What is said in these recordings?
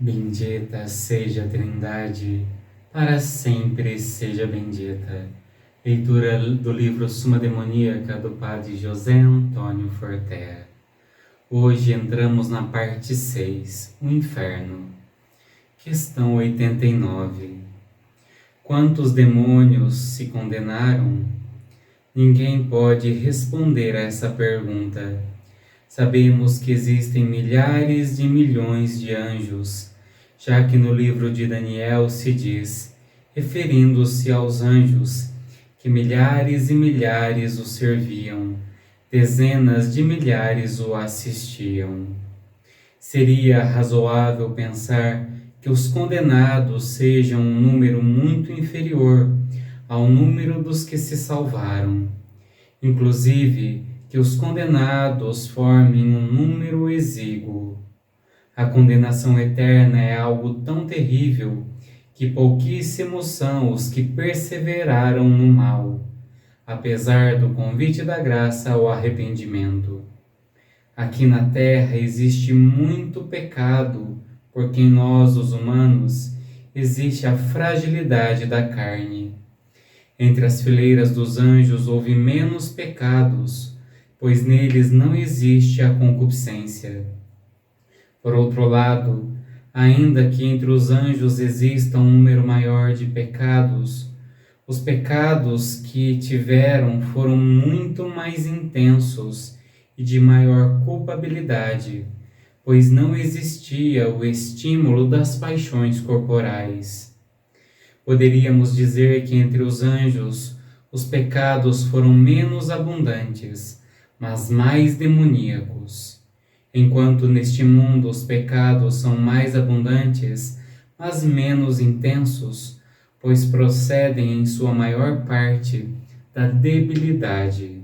Bendita seja a Trindade, para sempre seja bendita. Leitura do livro Suma Demoníaca do Padre José Antônio Fortea. Hoje entramos na parte 6, o Inferno. Questão 89. Quantos demônios se condenaram? Ninguém pode responder a essa pergunta. Sabemos que existem milhares de milhões de anjos, já que no livro de Daniel se diz, referindo-se aos anjos, que milhares e milhares o serviam, dezenas de milhares o assistiam. Seria razoável pensar que os condenados sejam um número muito inferior ao número dos que se salvaram. Inclusive, que os condenados formem um número exíguo. A condenação eterna é algo tão terrível que pouquíssimos são os que perseveraram no mal, apesar do convite da graça ao arrependimento. Aqui na terra existe muito pecado, porque em nós, os humanos, existe a fragilidade da carne. Entre as fileiras dos anjos houve menos pecados, pois neles não existe a concupiscência. Por outro lado, ainda que entre os anjos exista um número maior de pecados, os pecados que tiveram foram muito mais intensos e de maior culpabilidade, pois não existia o estímulo das paixões corporais. Poderíamos dizer que entre os anjos os pecados foram menos abundantes, mas mais demoníacos, enquanto neste mundo os pecados são mais abundantes, mas menos intensos, pois procedem em sua maior parte da debilidade.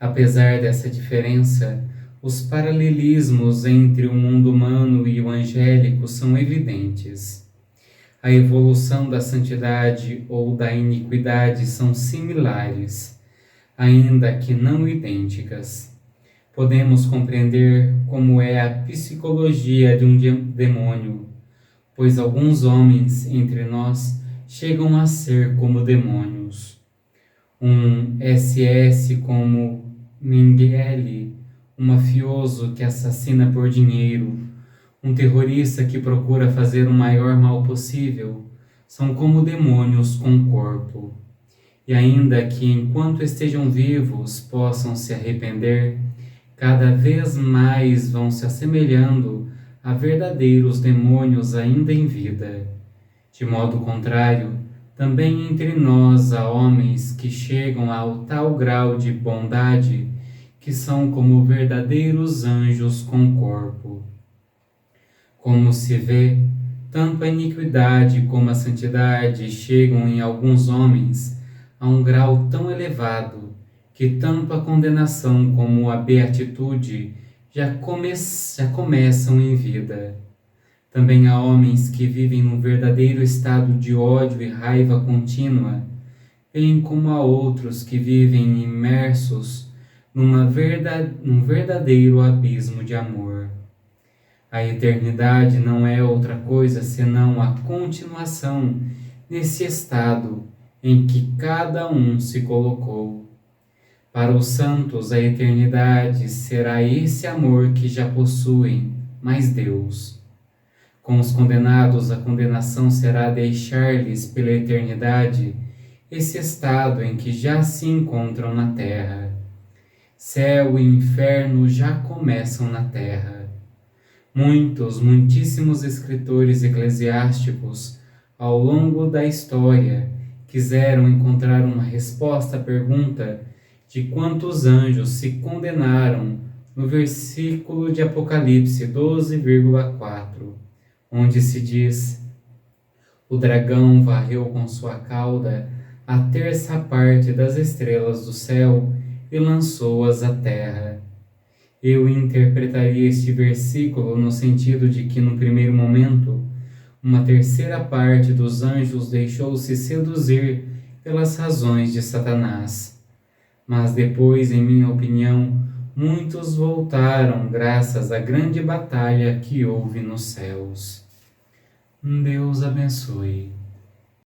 Apesar dessa diferença, os paralelismos entre o mundo humano e o angélico são evidentes. A evolução da santidade ou da iniquidade são similares, ainda que não idênticas. Podemos compreender como é a psicologia de um demônio, pois alguns homens entre nós chegam a ser como demônios. Um SS como Mengele, um mafioso que assassina por dinheiro, um terrorista que procura fazer o maior mal possível, são como demônios com corpo. E ainda que enquanto estejam vivos possam se arrepender, cada vez mais vão se assemelhando a verdadeiros demônios ainda em vida. De modo contrário, também entre nós há homens que chegam ao tal grau de bondade que são como verdadeiros anjos com corpo. Como se vê, tanto a iniquidade como a santidade chegam em alguns homens a um grau tão elevado que tanto a condenação como a beatitude já começam em vida. Também há homens que vivem num verdadeiro estado de ódio e raiva contínua, bem como há outros que vivem imersos num verdadeiro abismo de amor. A eternidade não é outra coisa senão a continuação nesse estado em que cada um se colocou. Para os santos, a eternidade será esse amor que já possuem, mais Deus. Com os condenados, a condenação será deixar-lhes pela eternidade esse estado em que já se encontram na terra. Céu e inferno já começam na terra. Muitíssimos escritores eclesiásticos, ao longo da história, quiseram encontrar uma resposta à pergunta de quantos anjos se condenaram no versículo de Apocalipse 12,4, onde se diz: o dragão varreu com sua cauda a terça parte das estrelas do céu e lançou-as à terra. Eu interpretaria este versículo no sentido de que, no primeiro momento, uma terceira parte dos anjos deixou-se seduzir pelas razões de Satanás. Mas depois, em minha opinião, muitos voltaram graças à grande batalha que houve nos céus. Deus abençoe.